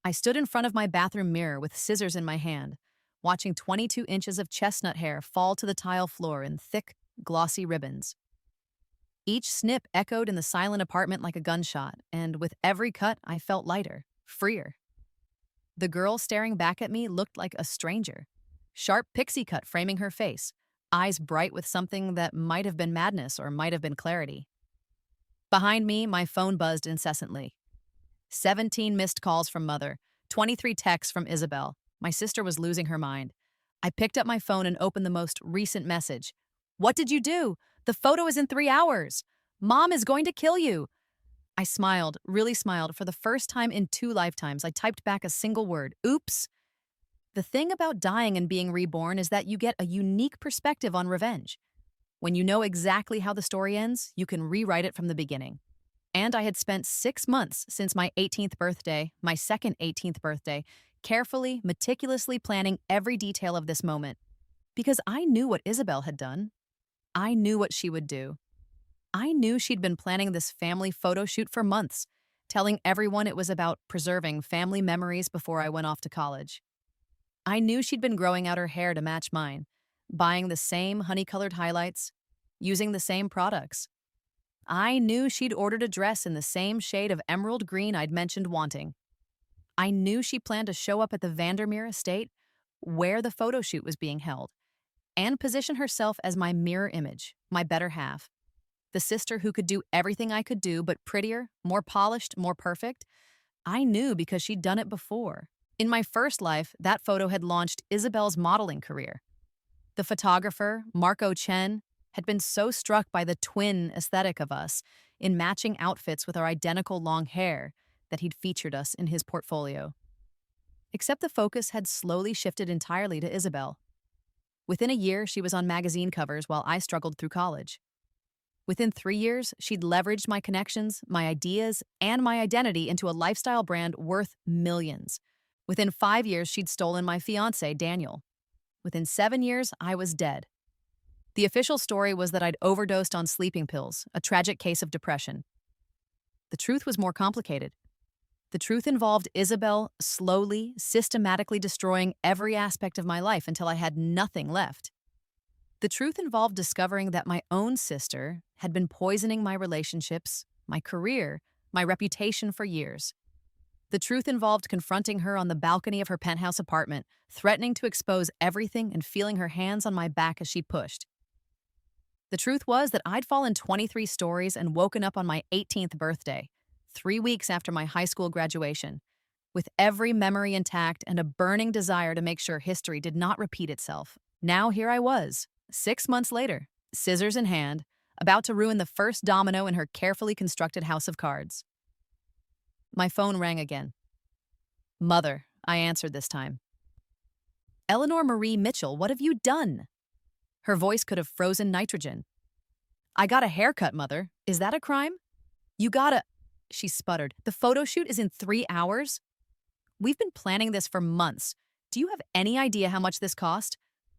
I stood in front of my bathroom mirror with scissors in my hand, watching 22 inches of chestnut hair fall to the tile floor in thick, glossy ribbons. Each snip echoed in the silent apartment like a gunshot, and with every cut, I felt lighter, freer. The girl staring back at me looked like a stranger. Sharp pixie cut framing her face, eyes bright with something that might have been madness or might have been clarity. Behind me, my phone buzzed incessantly. 17 missed calls from Mother, 23 texts from Isabel. My sister was losing her mind. I picked up my phone and opened the most recent message. What did you do? The photo is in 3 hours. Mom is going to kill you. I smiled, really smiled. For the first time in 2 lifetimes, I typed back a single word. Oops. The thing about dying and being reborn is that you get a unique perspective on revenge. When you know exactly how the story ends, you can rewrite it from the beginning. And I had spent 6 months since my 18th birthday, my second 18th birthday, carefully, meticulously planning every detail of this moment. Because I knew what Isabel had done. I knew what she would do. I knew she'd been planning this family photo shoot for months, telling everyone it was about preserving family memories before I went off to college. I knew she'd been growing out her hair to match mine, buying the same honey-colored highlights, using the same products. I knew she'd ordered a dress in the same shade of emerald green I'd mentioned wanting. I knew she planned to show up at the Vandermeer estate, where the photo shoot was being held, and position herself as my mirror image, my better half. The sister who could do everything I could do, but prettier, more polished, more perfect. I knew because she'd done it before. In my first life, that photo had launched Isabel's modeling career. The photographer, Marco Chen, had been so struck by the twin aesthetic of us in matching outfits with our identical long hair that he'd featured us in his portfolio. Except the focus had slowly shifted entirely to Isabel. Within a year, she was on magazine covers while I struggled through college. Within 3 years, she'd leveraged my connections, my ideas, and my identity into a lifestyle brand worth millions. Within 5 years, she'd stolen my fiancé, Daniel. Within 7 years, I was dead. The official story was that I'd overdosed on sleeping pills, a tragic case of depression. The truth was more complicated. The truth involved Isabel slowly, systematically destroying every aspect of my life until I had nothing left. The truth involved discovering that my own sister had been poisoning my relationships, my career, my reputation for years. The truth involved confronting her on the balcony of her penthouse apartment, threatening to expose everything and feeling her hands on my back as she pushed. The truth was that I'd fallen 23 stories and woken up on my 18th birthday, 3 weeks after my high school graduation, with every memory intact and a burning desire to make sure history did not repeat itself. Now here I was, 6 months later, scissors in hand, about to ruin the first domino in her carefully constructed house of cards. My phone rang again. Mother, I answered this time. Eleanor Marie Mitchell, what have you done? Her voice could have frozen nitrogen. I got a haircut, Mother. Is that a crime? You gotta... She sputtered. The photo shoot is in 3 hours? We've been planning this for months. Do you have any idea how much this cost?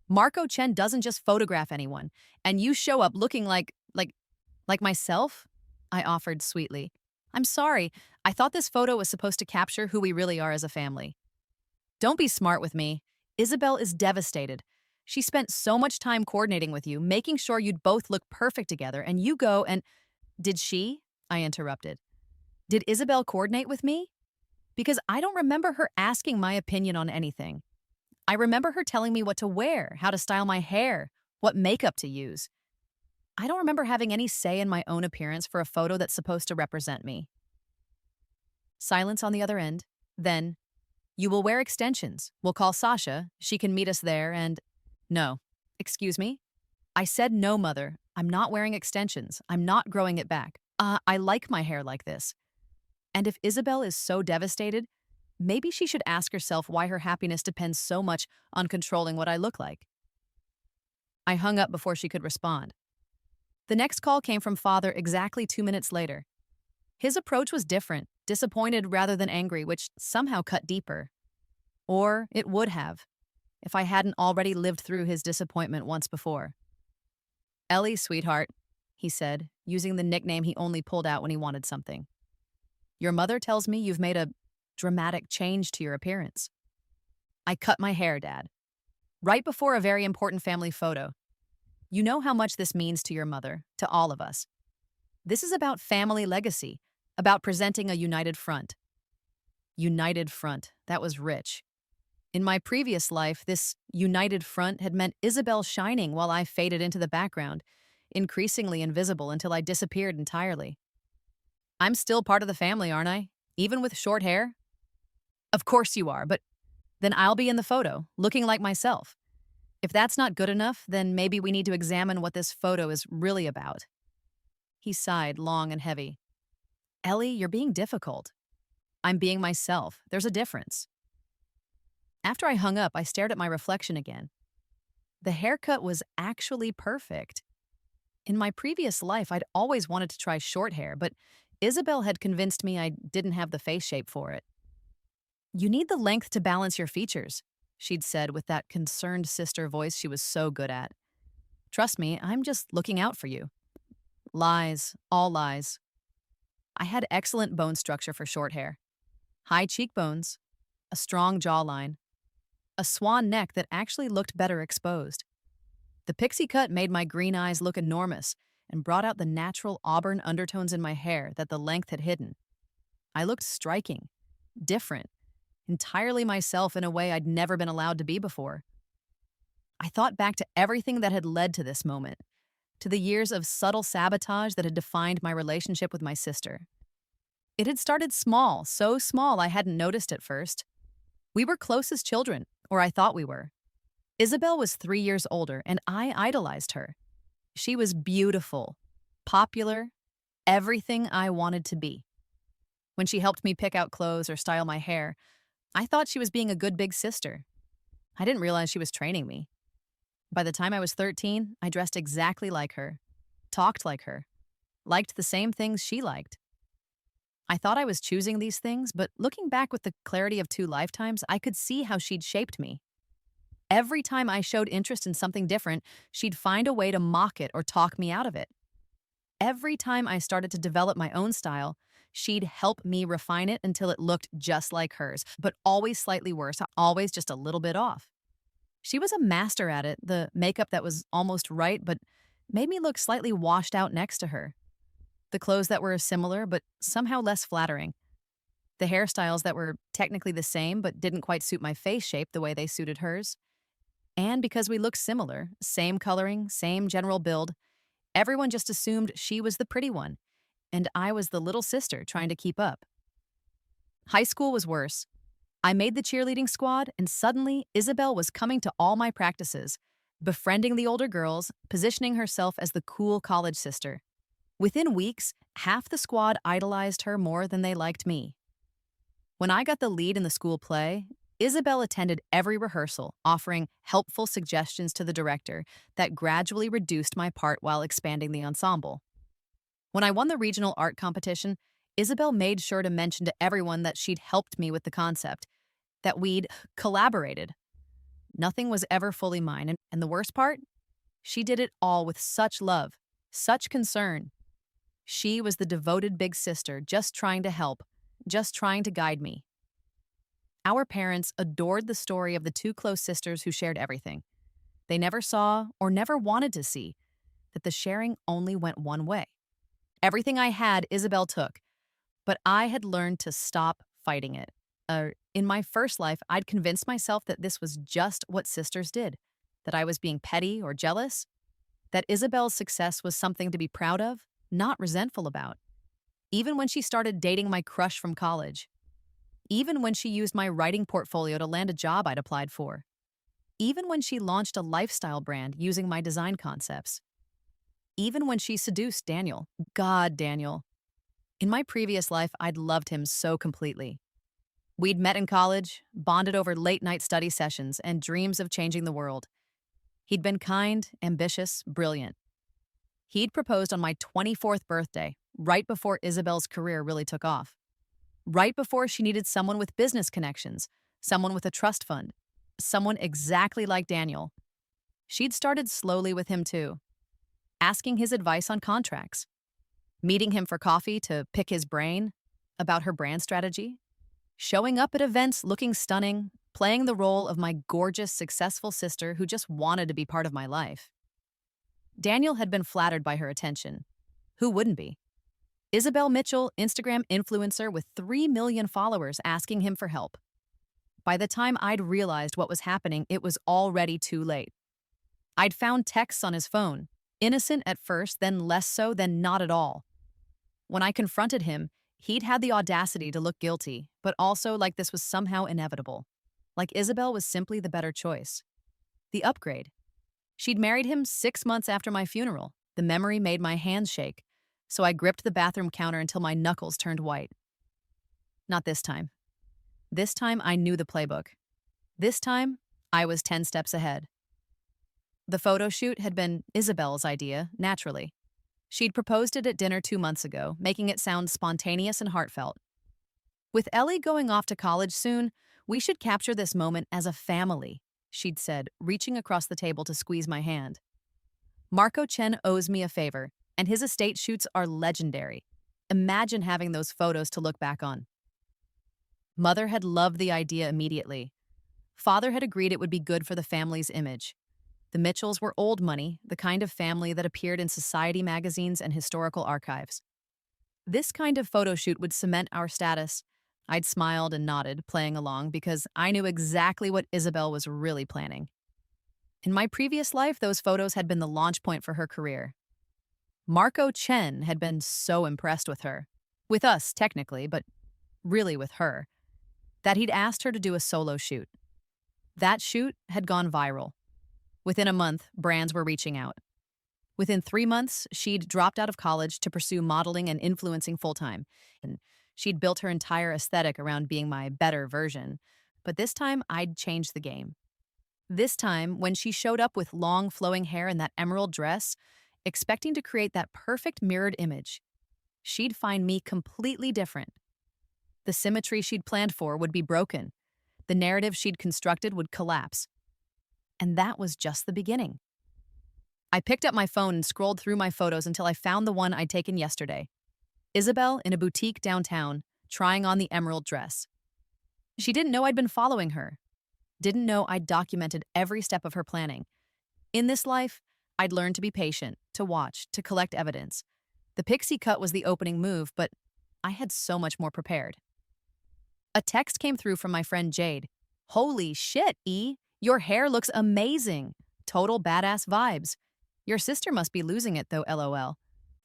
Marco Chen doesn't just photograph anyone, and you show up looking like myself? I offered sweetly. I'm sorry. I thought this photo was supposed to capture who we really are as a family. Don't be smart with me. Isabel is devastated. She spent so much time coordinating with you, making sure you'd both look perfect together, and you go and... Did she? I interrupted. Did Isabel coordinate with me? Because I don't remember her asking my opinion on anything. I remember her telling me what to wear, how to style my hair, what makeup to use. I don't remember having any say in my own appearance for a photo that's supposed to represent me. Silence on the other end. Then, you will wear extensions. We'll call Sasha. She can meet us there and... No. Excuse me? I said no, Mother. I'm not wearing extensions. I'm not growing it back. I like my hair like this. And if Isabel is so devastated, maybe she should ask herself why her happiness depends so much on controlling what I look like. I hung up before she could respond. The next call came from Father exactly 2 minutes later. His approach was different, disappointed rather than angry, which somehow cut deeper. Or it would have, if I hadn't already lived through his disappointment once before. Ellie, sweetheart, he said, using the nickname he only pulled out when he wanted something. Your mother tells me you've made a dramatic change to your appearance. I cut my hair, Dad, right before a very important family photo. You know how much this means to your mother, to all of us. This is about family legacy, about presenting a united front. United front, that was rich. In my previous life, this united front had meant Isabel shining while I faded into the background, increasingly invisible until I disappeared entirely. I'm still part of the family, aren't I? Even with short hair? Of course you are, but then I'll be in the photo, looking like myself. If that's not good enough, then maybe we need to examine what this photo is really about. He sighed, long and heavy. Ellie, you're being difficult. I'm being myself. There's a difference. After I hung up, I stared at my reflection again. The haircut was actually perfect. In my previous life, I'd always wanted to try short hair, but Isabel had convinced me I didn't have the face shape for it. You need the length to balance your features, she'd said with that concerned sister voice she was so good at. Trust me, I'm just looking out for you. Lies, all lies. I had excellent bone structure for short hair. High cheekbones, a strong jawline, a swan neck that actually looked better exposed. The pixie cut made my green eyes look enormous and brought out the natural auburn undertones in my hair that the length had hidden. I looked striking, different, entirely myself in a way I'd never been allowed to be before. I thought back to everything that had led to this moment, to the years of subtle sabotage that had defined my relationship with my sister. It had started small, so small I hadn't noticed at first. We were close as children, or I thought we were. Isabel was 3 years older, and I idolized her. She was beautiful, popular, everything I wanted to be. When she helped me pick out clothes or style my hair, I thought she was being a good big sister. I didn't realize she was training me. By the time I was 13, I dressed exactly like her, talked like her, liked the same things she liked. I thought I was choosing these things, but looking back with the clarity of 2 lifetimes, I could see how she'd shaped me. Every time I showed interest in something different, she'd find a way to mock it or talk me out of it. Every time I started to develop my own style, she'd help me refine it until it looked just like hers, but always slightly worse, always just a little bit off. She was a master at it, the makeup that was almost right, but made me look slightly washed out next to her. The clothes that were similar, but somehow less flattering. The hairstyles that were technically the same, but didn't quite suit my face shape the way they suited hers. And because we looked similar, same coloring, same general build, everyone just assumed she was the pretty one, and I was the little sister trying to keep up. High school was worse. I made the cheerleading squad, and suddenly Isabel was coming to all my practices, befriending the older girls, positioning herself as the cool college sister. Within weeks, half the squad idolized her more than they liked me. When I got the lead in the school play, Isabel attended every rehearsal, offering helpful suggestions to the director that gradually reduced my part while expanding the ensemble. When I won the regional art competition, Isabel made sure to mention to everyone that she'd helped me with the concept, that we'd collaborated. Nothing was ever fully mine, and the worst part? She did it all with such love, such concern. She was the devoted big sister, just trying to help, just trying to guide me. Our parents adored the story of the 2 close sisters who shared everything. They never saw, or never wanted to see, that the sharing only went one way. Everything I had, Isabel took, but I had learned to stop fighting it. In my first life, I'd convinced myself that this was just what sisters did, that I was being petty or jealous, that Isabel's success was something to be proud of, not resentful about. Even when she started dating my crush from college. Even when she used my writing portfolio to land a job I'd applied for. Even when she launched a lifestyle brand using my design concepts. Even when she seduced Daniel. God, Daniel. In my previous life, I'd loved him so completely. We'd met in college, bonded over late-night study sessions and dreams of changing the world. He'd been kind, ambitious, brilliant. He'd proposed on my 24th birthday, right before Isabel's career really took off. Right before she needed someone with business connections, someone with a trust fund, someone exactly like Daniel. She'd started slowly with him too, asking his advice on contracts, meeting him for coffee to pick his brain about her brand strategy. showing up at events looking stunning, playing the role of my gorgeous, successful sister who just wanted to be part of my life. Daniel had been flattered by her attention. Who wouldn't be? Isabel Mitchell, Instagram influencer with 3 million followers asking him for help. By the time I'd realized what was happening, it was already too late. I'd found texts on his phone, innocent at first, then less so, then not at all. When I confronted him, he'd had the audacity to look guilty, but also like this was somehow inevitable. Like Isabel was simply the better choice. The upgrade. She'd married him 6 months after my funeral. The memory made my hands shake, so I gripped the bathroom counter until my knuckles turned white. Not this time. This time I knew the playbook. This time, I was 10 steps ahead. The photo shoot had been Isabel's idea, naturally. She'd proposed it at dinner 2 months ago, making it sound spontaneous and heartfelt. With Ellie going off to college soon, we should capture this moment as a family, she'd said, reaching across the table to squeeze my hand. Marco Chen owes me a favor, and his estate shoots are legendary. Imagine having those photos to look back on. Mother had loved the idea immediately. Father had agreed it would be good for the family's image. The Mitchells were old money, the kind of family that appeared in society magazines and historical archives. This kind of photo shoot would cement our status. I'd smiled and nodded, playing along, because I knew exactly what Isabel was really planning. In my previous life, those photos had been the launch point for her career. Marco Chen had been so impressed with her. With us, technically, but really with her. That he'd asked her to do a solo shoot. That shoot had gone viral. Within a month, brands were reaching out. Within 3 months, she'd dropped out of college to pursue modeling and influencing full-time. And she'd built her entire aesthetic around being my better version. But this time, I'd changed the game. This time, when she showed up with long, flowing hair and that emerald dress, expecting to create that perfect mirrored image, she'd find me completely different. The symmetry she'd planned for would be broken. The narrative she'd constructed would collapse. And that was just the beginning. I picked up my phone and scrolled through my photos until I found the one I'd taken yesterday. Isabel in a boutique downtown, trying on the emerald dress. She didn't know I'd been following her. Didn't know I'd documented every step of her planning. In this life, I'd learned to be patient, to watch, to collect evidence. The pixie cut was the opening move, but I had so much more prepared. A text came through from my friend Jade. "Holy shit, E! Your hair looks amazing! Total badass vibes. Your sister must be losing it, though, LOL."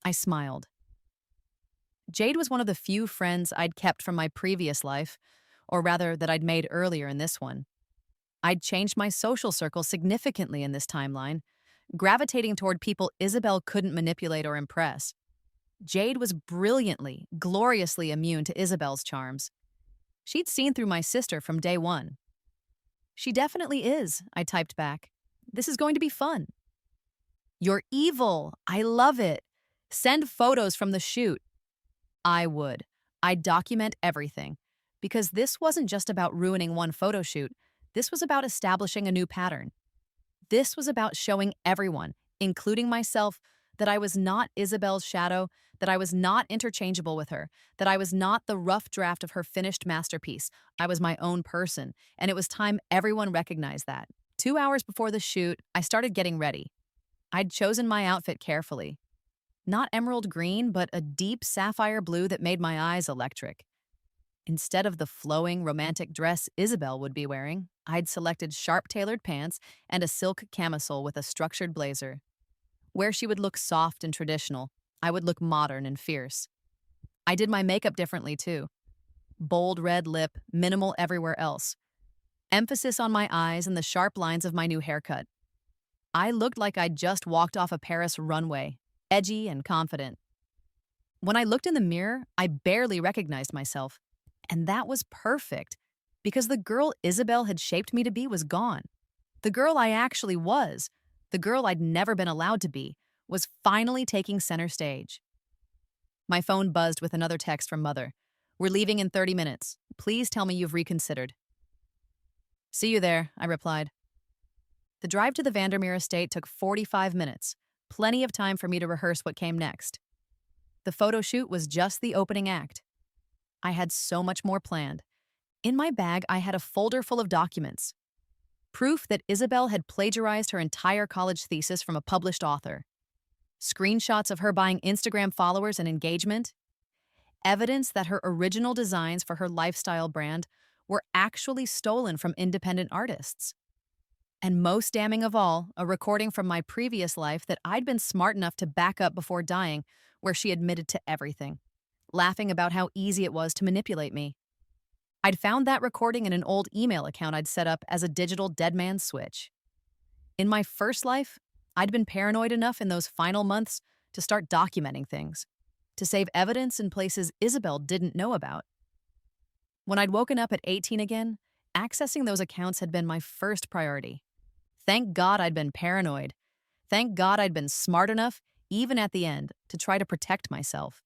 I smiled. Jade was one of the few friends I'd kept from my previous life, or rather that I'd made earlier in this one. I'd changed my social circle significantly in this timeline, gravitating toward people Isabel couldn't manipulate or impress. Jade was brilliantly, gloriously immune to Isabel's charms. She'd seen through my sister from day one. "She definitely is," I typed back. "This is going to be fun." "You're evil. I love it. Send photos from the shoot." I would. I'd document everything. Because this wasn't just about ruining one photo shoot. This was about establishing a new pattern. This was about showing everyone, including myself, that I was not Isabel's shadow, that I was not interchangeable with her, that I was not the rough draft of her finished masterpiece. I was my own person, and it was time everyone recognized that. 2 hours before the shoot, I started getting ready. I'd chosen my outfit carefully. Not emerald green, but a deep sapphire blue that made my eyes electric. Instead of the flowing, romantic dress Isabel would be wearing, I'd selected sharp-tailored pants and a silk camisole with a structured blazer. Where she would look soft and traditional, I would look modern and fierce. I did my makeup differently, too. Bold red lip, minimal everywhere else. Emphasis on my eyes and the sharp lines of my new haircut. I looked like I'd just walked off a Paris runway, edgy and confident. When I looked in the mirror, I barely recognized myself. And that was perfect, because the girl Isabel had shaped me to be was gone. The girl I actually was, the girl I'd never been allowed to be, was finally taking center stage. My phone buzzed with another text from Mother. "We're leaving in 30 minutes. Please tell me you've reconsidered." "See you there," I replied. The drive to the Vandermeer estate took 45 minutes, plenty of time for me to rehearse what came next. The photo shoot was just the opening act. I had so much more planned. In my bag, I had a folder full of documents, proof that Isabel had plagiarized her entire college thesis from a published author, screenshots of her buying Instagram followers and engagement, evidence that her original designs for her lifestyle brand were actually stolen from independent artists. And most damning of all, a recording from my previous life that I'd been smart enough to back up before dying, where she admitted to everything, laughing about how easy it was to manipulate me. I'd found that recording in an old email account I'd set up as a digital dead man switch. In my first life, I'd been paranoid enough in those final months to start documenting things, to save evidence in places Isabel didn't know about. When I'd woken up at 18 again, accessing those accounts had been my first priority. Thank God I'd been paranoid. Thank God I'd been smart enough, even at the end, to try to protect myself.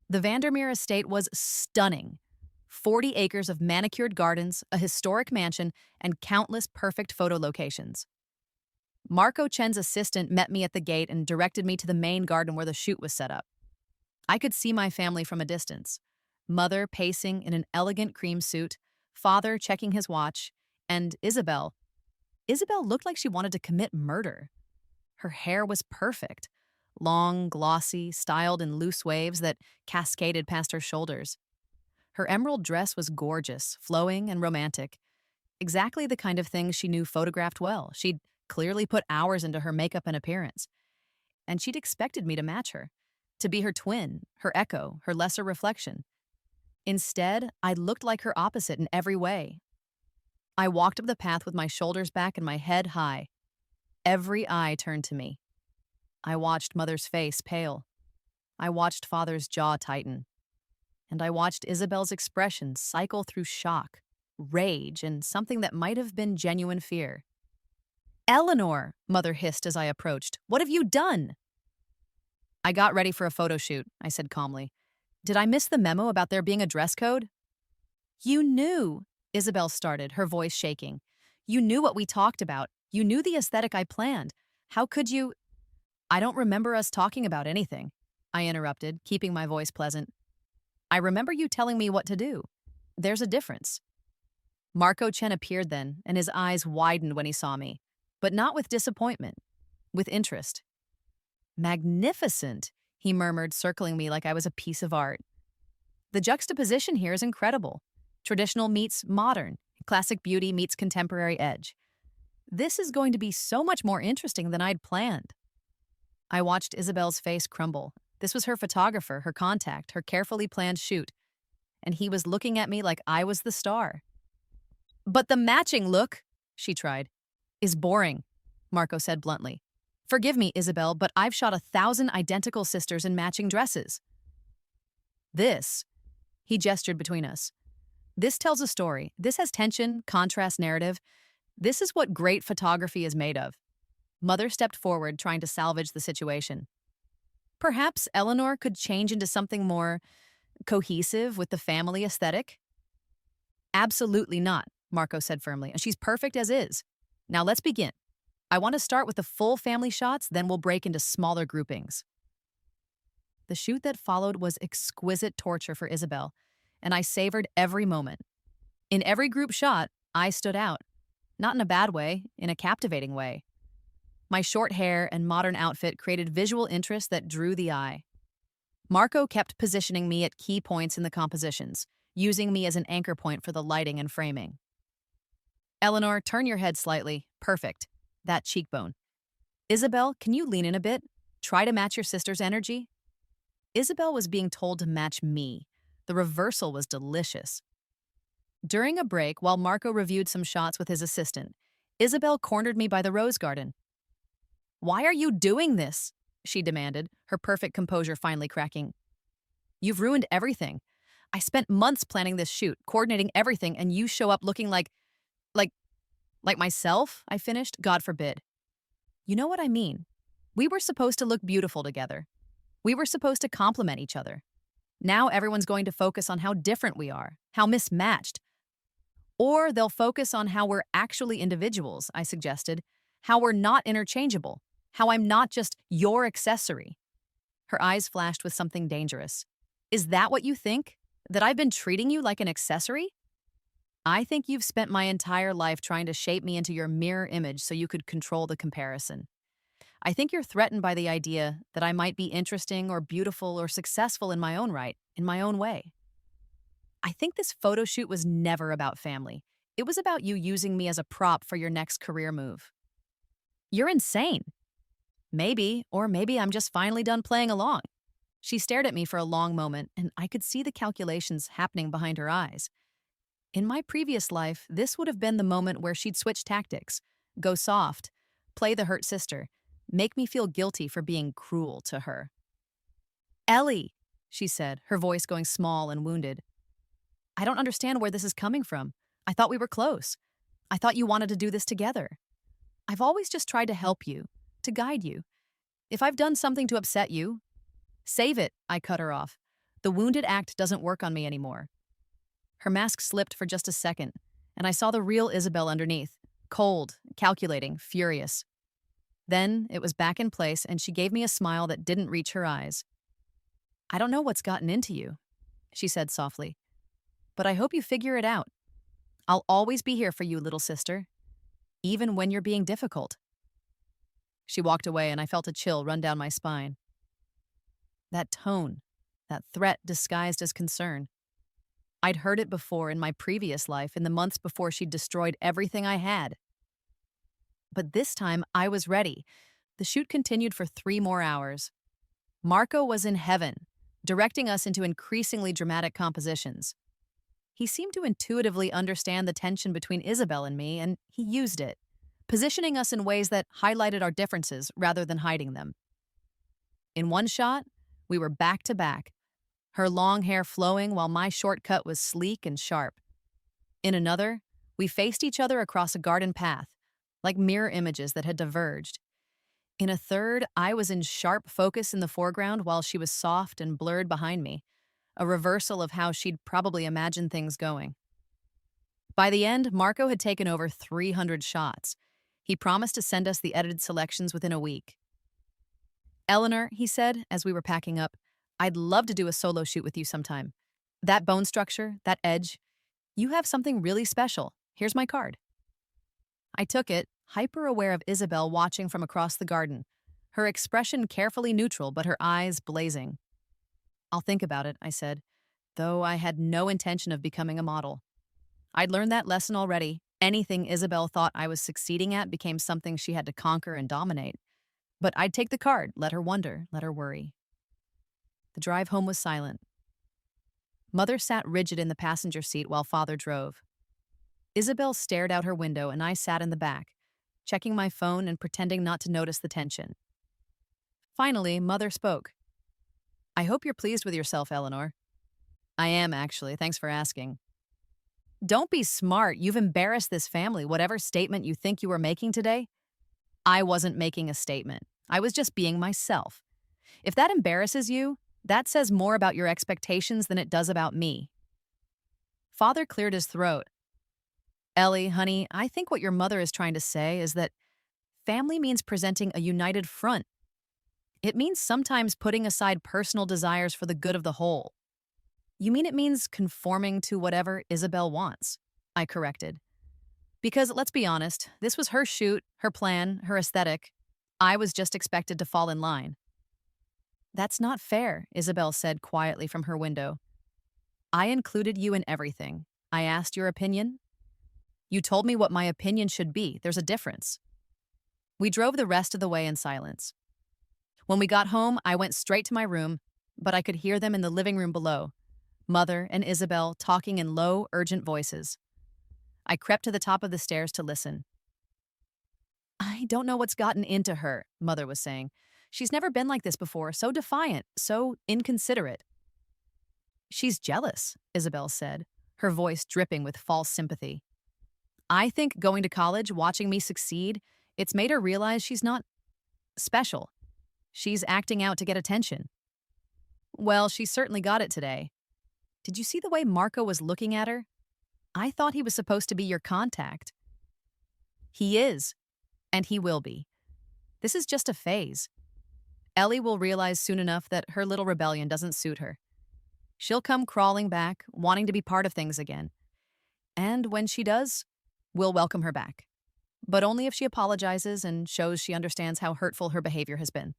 The Vandermeer estate was stunning. 40 acres of manicured gardens, a historic mansion, and countless perfect photo locations. Marco Chen's assistant met me at the gate and directed me to the main garden where the shoot was set up. I could see my family from a distance. Mother pacing in an elegant cream suit, father checking his watch, and Isabel. Isabel looked like she wanted to commit murder. Her hair was perfect, long, glossy, styled in loose waves that cascaded past her shoulders. Her emerald dress was gorgeous, flowing, and romantic. Exactly the kind of thing she knew photographed well. She'd clearly put hours into her makeup and appearance. And she'd expected me to match her, to be her twin, her echo, her lesser reflection. Instead, I looked like her opposite in every way. I walked up the path with my shoulders back and my head high. Every eye turned to me. I watched Mother's face pale. I watched Father's jaw tighten. And I watched Isabel's expression cycle through shock, rage, and something that might have been genuine fear. "Eleanor," Mother hissed as I approached, "what have you done?" "I got ready for a photo shoot," I said calmly. "Did I miss the memo about there being a dress code?" "You knew," Isabel started, her voice shaking. "You knew what we talked about. You knew the aesthetic I planned. How could you—" "I don't remember us talking about anything," I interrupted, keeping my voice pleasant. "I remember you telling me what to do. There's a difference." Marco Chen appeared then, and his eyes widened when he saw me, but not with disappointment, with interest. "Magnificent," he murmured, circling me like I was a piece of art. "The juxtaposition here is incredible. Traditional meets modern, classic beauty meets contemporary edge. This is going to be so much more interesting than I'd planned." I watched Isabel's face crumble. This was her photographer, her contact, her carefully planned shoot. And he was looking at me like I was the star. "But the matching look," she tried, "is boring," Marco said bluntly. "Forgive me, Isabel, but I've shot 1,000 identical sisters in matching dresses." "This," he gestured between us. "This tells a story. This has tension, contrast, narrative. This is what great photography is made of." Mother stepped forward, trying to salvage the situation. "Perhaps Eleanor could change into something more cohesive with the family aesthetic?" "Absolutely not," Marco said firmly. "She's perfect as is. Now let's begin. I want to start with the full family shots, then we'll break into smaller groupings." The shoot that followed was exquisite torture for Isabel, and I savored every moment. In every group shot, I stood out. Not in a bad way, in a captivating way. My short hair and modern outfit created visual interest that drew the eye. Marco kept positioning me at key points in the compositions, using me as an anchor point for the lighting and framing. "Eleanor, turn your head slightly. Perfect. That cheekbone. Isabel, can you lean in a bit? Try to match your sister's energy." Isabel was being told to match me. The reversal was delicious. During a break, while Marco reviewed some shots with his assistant, Isabel cornered me by the rose garden. "Why are you doing this?" she demanded, her perfect composure finally cracking. "You've ruined everything. I spent months planning this shoot, coordinating everything, and you show up looking like myself," I finished. "God forbid." "You know what I mean. We were supposed to look beautiful together. We were supposed to complement each other. Now everyone's going to focus on how different we are, how mismatched. Or they'll focus on how we're actually individuals," I suggested, "how we're not interchangeable, how I'm not just your accessory." Her eyes flashed with something dangerous. "Is that what you think? That I've been treating you like an accessory?" I think you've spent my entire life trying to shape me into your mirror image so you could control the comparison. I think you're threatened by the idea that I might be interesting or beautiful or successful in my own right, in my own way. I think this photo shoot was never about family. It was about you using me as a prop for your next career move. You're insane. Maybe, or maybe I'm just finally done playing along. She stared at me for a long moment, and I could see the calculations happening behind her eyes. In my previous life, this would have been the moment where she'd switch tactics, go soft, play the hurt sister, make me feel guilty for being cruel to her. Ellie, she said, her voice going small and wounded. I don't understand where this is coming from. I thought we were close. I thought you wanted to do this together. I've always just tried to help you, to guide you. If I've done something to upset you, save it, I cut her off. The wounded act doesn't work on me anymore. Her mask slipped for just a second, and I saw the real Isabel underneath, cold, calculating, furious. Then it was back in place, and she gave me a smile that didn't reach her eyes. I don't know what's gotten into you, she said softly, but I hope you figure it out. I'll always be here for you, little sister, even when you're being difficult. She walked away, and I felt a chill run down my spine. That tone, that threat disguised as concern. I'd heard it before in my previous life, in the months before she'd destroyed everything I had. But this time, I was ready. The shoot continued for 3 more hours. Marco was in heaven, directing us into increasingly dramatic compositions. He seemed to intuitively understand the tension between Isabel and me, and he used it, positioning us in ways that highlighted our differences rather than hiding them. In one shot, we were back to back, her long hair flowing while my short cut was sleek and sharp. In another, we faced each other across a garden path, like mirror images that had diverged. In a third, I was in sharp focus in the foreground while she was soft and blurred behind me, a reversal of how she'd probably imagined things going. By the end, Marco had taken over 300 shots. He promised to send us the edited selections within a week. Eleanor, he said, as we were packing up, I'd love to do a solo shoot with you sometime. That bone structure, that edge, you have something really special. Here's my card. I took it, hyper-aware of Isabel watching from across the garden, her expression carefully neutral but her eyes blazing. I'll think about it, I said, though I had no intention of becoming a model. I'd learned that lesson already. Anything Isabel thought I was succeeding at became something she had to conquer and dominate. But I'd take the card, let her wonder, let her worry. The drive home was silent. Mother sat rigid in the passenger seat while Father drove. Isabel stared out her window and I sat in the back, checking my phone and pretending not to notice the tension. Finally, Mother spoke. I hope you're pleased with yourself, Eleanor. I am, actually. Thanks for asking. Don't be smart. You've embarrassed this family, whatever statement you think you were making today. I wasn't making a statement. I was just being myself. If that embarrasses you, that says more about your expectations than it does about me. Father cleared his throat. Ellie, honey, I think what your mother is trying to say is that family means presenting a united front. It means sometimes putting aside personal desires for the good of the whole. You mean it means conforming to whatever Isabel wants, I corrected. Because, let's be honest, this was her shoot, her plan, her aesthetic. I was just expected to fall in line. That's not fair, Isabel said quietly from her window. I included you in everything. I asked your opinion. You told me what my opinion should be. There's a difference. We drove the rest of the way in silence. When we got home, I went straight to my room, but I could hear them in the living room below, Mother and Isabel talking in low, urgent voices. I crept to the top of the stairs to listen. I don't know what's gotten into her, Mother was saying. She's never been like this before, so defiant, so inconsiderate. She's jealous, Isabel said, her voice dripping with false sympathy. I think going to college, watching me succeed, it's made her realize she's not special. She's acting out to get attention. Well, she certainly got it today. Did you see the way Marco was looking at her? I thought he was supposed to be your contact. He is, and he will be. This is just a phase. Ellie will realize soon enough that her little rebellion doesn't suit her. She'll come crawling back, wanting to be part of things again. And when she does, we'll welcome her back. But only if she apologizes and shows she understands how hurtful her behavior has been.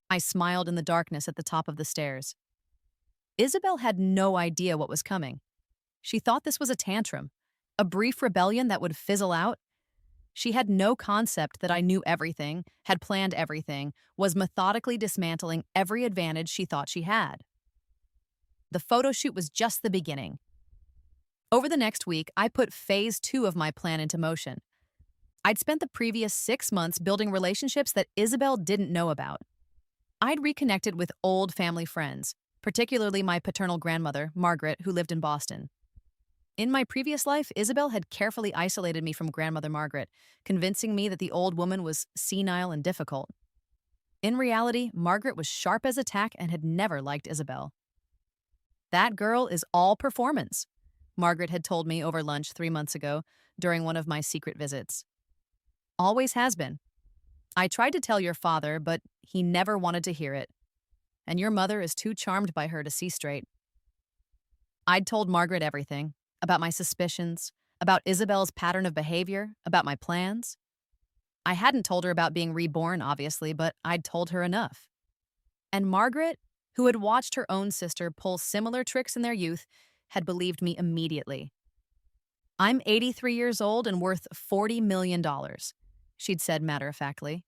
I smiled in the darkness at the top of the stairs. Isabel had no idea what was coming. She thought this was a tantrum, a brief rebellion that would fizzle out. She had no concept that I knew everything, had planned everything, was methodically dismantling every advantage she thought she had. The photo shoot was just the beginning. Over the next week, I put phase 2 of my plan into motion. I'd spent the previous 6 months building relationships that Isabel didn't know about. I'd reconnected with old family friends, particularly my paternal grandmother, Margaret, who lived in Boston. In my previous life, Isabel had carefully isolated me from grandmother Margaret, convincing me that the old woman was senile and difficult. In reality, Margaret was sharp as a tack and had never liked Isabel. "That girl is all performance," Margaret had told me over lunch 3 months ago during one of my secret visits. "Always has been. I tried to tell your father, but he never wanted to hear it. And your mother is too charmed by her to see straight." I'd told Margaret everything about my suspicions, about Isabel's pattern of behavior, about my plans. I hadn't told her about being reborn, obviously, but I'd told her enough. And Margaret, who had watched her own sister pull similar tricks in their youth, had believed me immediately. "I'm 83 years old and worth $40 million," she'd said matter-of-factly.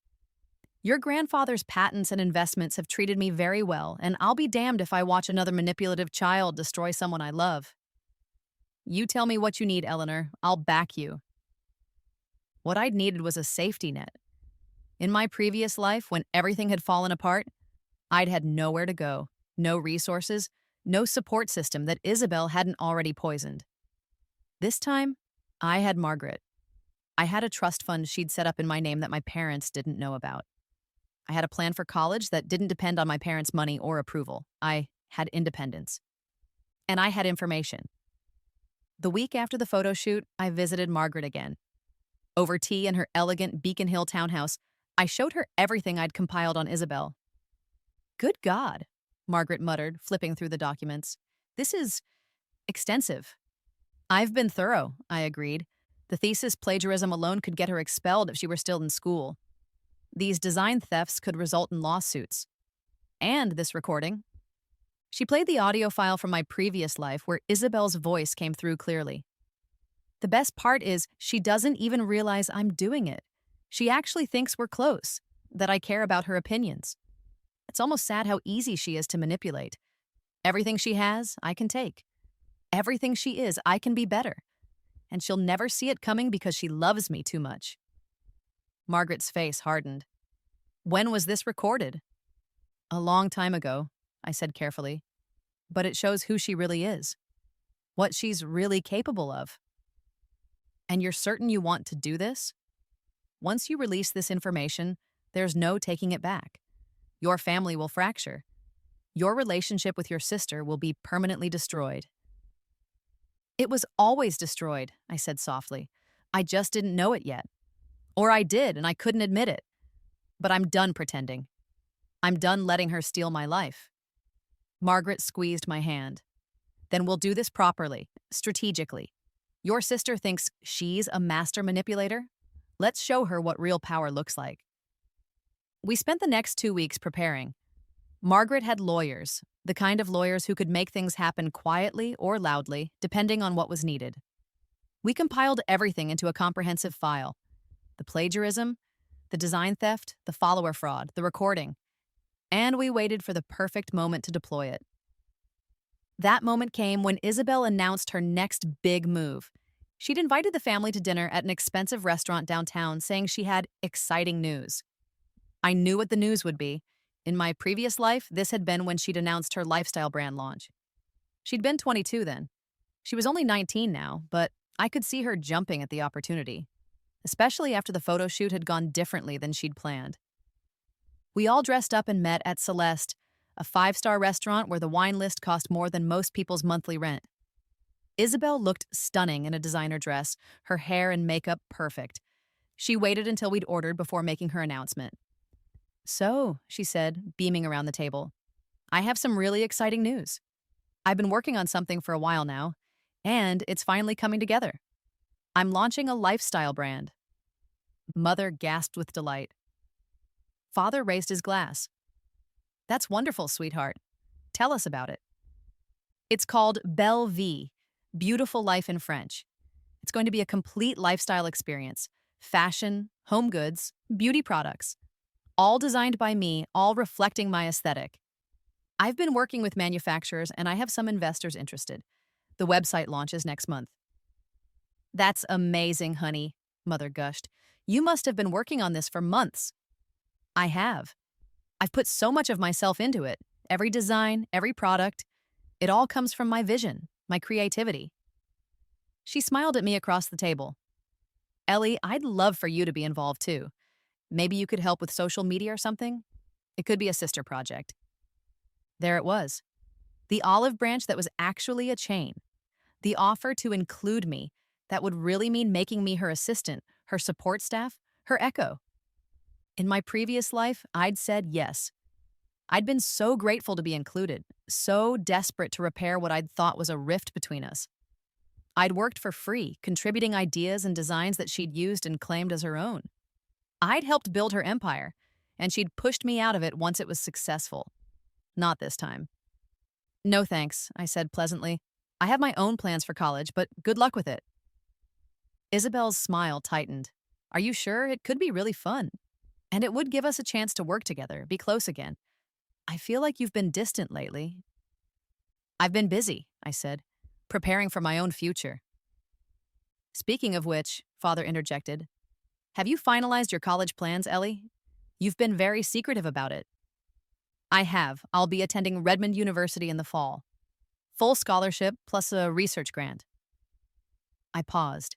"Your grandfather's patents and investments have treated me very well, and I'll be damned if I watch another manipulative child destroy someone I love. You tell me what you need, Eleanor. I'll back you." What I'd needed was a safety net. In my previous life, when everything had fallen apart, I'd had nowhere to go, no resources, no support system that Isabel hadn't already poisoned. This time, I had Margaret. I had a trust fund she'd set up in my name that my parents didn't know about. I had a plan for college that didn't depend on my parents' money or approval. I had independence. And I had information. The week after the photo shoot, I visited Margaret again. Over tea in her elegant Beacon Hill townhouse, I showed her everything I'd compiled on Isabel. "Good God," Margaret muttered, flipping through the documents. "This is extensive." "I've been thorough," I agreed. The thesis plagiarism alone could get her expelled if she were still in school. These design thefts could result in lawsuits. And this recording. She played the audio file from my previous life where Isabel's voice came through clearly. The best part is she doesn't even realize I'm doing it. She actually thinks we're close, that I care about her opinions. It's almost sad how easy she is to manipulate. Everything she has, I can take. Everything she is, I can be better. And she'll never see it coming because she loves me too much. Margaret's face hardened. "When was this recorded?" "A long time ago," I said carefully. "But it shows who she really is. What she's really capable of." "And you're certain you want to do this? Once you release this information, there's no taking it back. Your family will fracture. Your relationship with your sister will be permanently destroyed." "It was always destroyed," I said softly. "I just didn't know it yet. Or I did, and I couldn't admit it. But I'm done pretending. I'm done letting her steal my life." Margaret squeezed my hand. "Then we'll do this properly, strategically. Your sister thinks she's a master manipulator? Let's show her what real power looks like." We spent the next 2 weeks preparing. Margaret had lawyers, the kind of lawyers who could make things happen quietly or loudly, depending on what was needed. We compiled everything into a comprehensive file. The plagiarism, the design theft, the follower fraud, the recording. And we waited for the perfect moment to deploy it. That moment came when Isabel announced her next big move. She'd invited the family to dinner at an expensive restaurant downtown, saying she had exciting news. I knew what the news would be. In my previous life, this had been when she'd announced her lifestyle brand launch. She'd been 22 then. She was only 19 now, but I could see her jumping at the opportunity, especially after the photo shoot had gone differently than she'd planned. We all dressed up and met at Celeste, a 5-star restaurant where the wine list cost more than most people's monthly rent. Isabel looked stunning in a designer dress, her hair and makeup perfect. She waited until we'd ordered before making her announcement. "So," she said, beaming around the table, "I have some really exciting news. I've been working on something for a while now, And it's finally coming together. I'm launching a lifestyle brand. Mother gasped with delight. Father raised his glass. That's wonderful, sweetheart. Tell us about it. It's called Belle Vie, Beautiful Life in French. It's going to be a complete lifestyle experience. Fashion, home goods, beauty products. All designed by me, all reflecting my aesthetic. I've been working with manufacturers and I have some investors interested. The website launches next month. That's amazing, honey, Mother gushed. You must have been working on this for months. I have. I've put so much of myself into it. Every design, every product. It all comes from my vision, my creativity. She smiled at me across the table. Ellie, I'd love for you to be involved too. Maybe you could help with social media or something? It could be a sister project. There it was. The olive branch that was actually a chain. The offer to include me. That would really mean making me her assistant, her support staff, her echo. In my previous life, I'd said yes. I'd been so grateful to be included, so desperate to repair what I'd thought was a rift between us. I'd worked for free, contributing ideas and designs that she'd used and claimed as her own. I'd helped build her empire, and she'd pushed me out of it once it was successful. Not this time. No thanks, I said pleasantly. I have my own plans for college, but good luck with it. Isabel's smile tightened. Are you sure? It could be really fun. And it would give us a chance to work together, be close again. I feel like you've been distant lately. I've been busy, I said, preparing for my own future. Speaking of which, Father interjected, have you finalized your college plans, Ellie? You've been very secretive about it. I have. I'll be attending Redmond University in the fall. Full scholarship plus a research grant. I paused.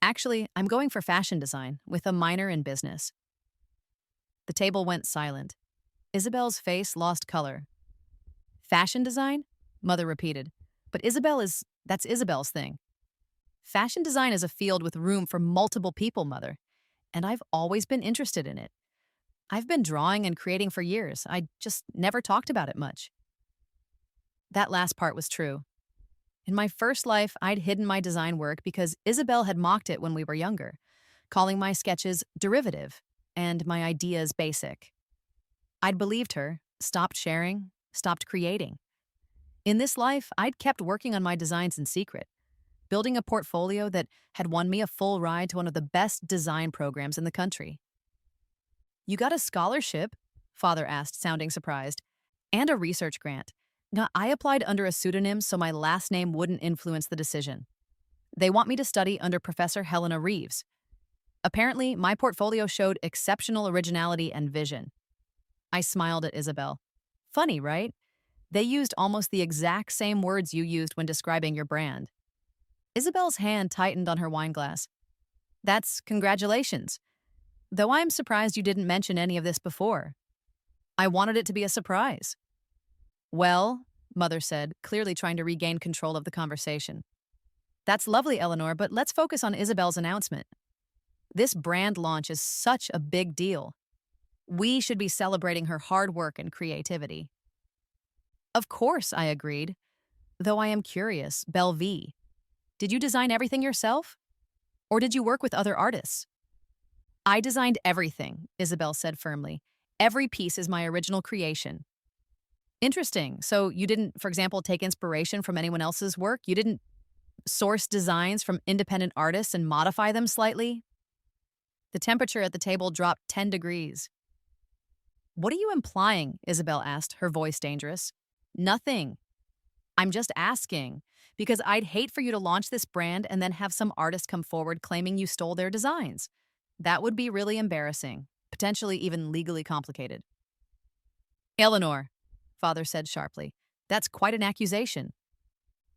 Actually, I'm going for fashion design with a minor in business. The table went silent. Isabel's face lost color. Fashion design? Mother repeated. But that's Isabel's thing. Fashion design is a field with room for multiple people, Mother. And I've always been interested in it. I've been drawing and creating for years. I just never talked about it much. That last part was true. In my first life, I'd hidden my design work because Isabel had mocked it when we were younger, calling my sketches derivative and my ideas basic. I'd believed her, stopped sharing, stopped creating. In this life, I'd kept working on my designs in secret, building a portfolio that had won me a full ride to one of the best design programs in the country. You got a scholarship? Father asked, sounding surprised. And a research grant. Now, I applied under a pseudonym so my last name wouldn't influence the decision. They want me to study under Professor Helena Reeves. Apparently, my portfolio showed exceptional originality and vision. I smiled at Isabel. Funny, right? They used almost the exact same words you used when describing your brand. Isabel's hand tightened on her wine glass. That's congratulations. Though I'm surprised you didn't mention any of this before. I wanted it to be a surprise. Well, Mother said, clearly trying to regain control of the conversation. That's lovely, Eleanor, but let's focus on Isabel's announcement. This brand launch is such a big deal. We should be celebrating her hard work and creativity. Of course, I agreed. Though I am curious, Belle Vie. Did you design everything yourself? Or did you work with other artists? I designed everything, Isabel said firmly. Every piece is my original creation. Interesting. So you didn't, for example, take inspiration from anyone else's work? You didn't source designs from independent artists and modify them slightly? The temperature at the table dropped 10 degrees. What are you implying? Isabel asked, her voice dangerous. Nothing. I'm just asking, because I'd hate for you to launch this brand and then have some artist come forward claiming you stole their designs. That would be really embarrassing, potentially even legally complicated. Eleanor, Father said sharply, that's quite an accusation.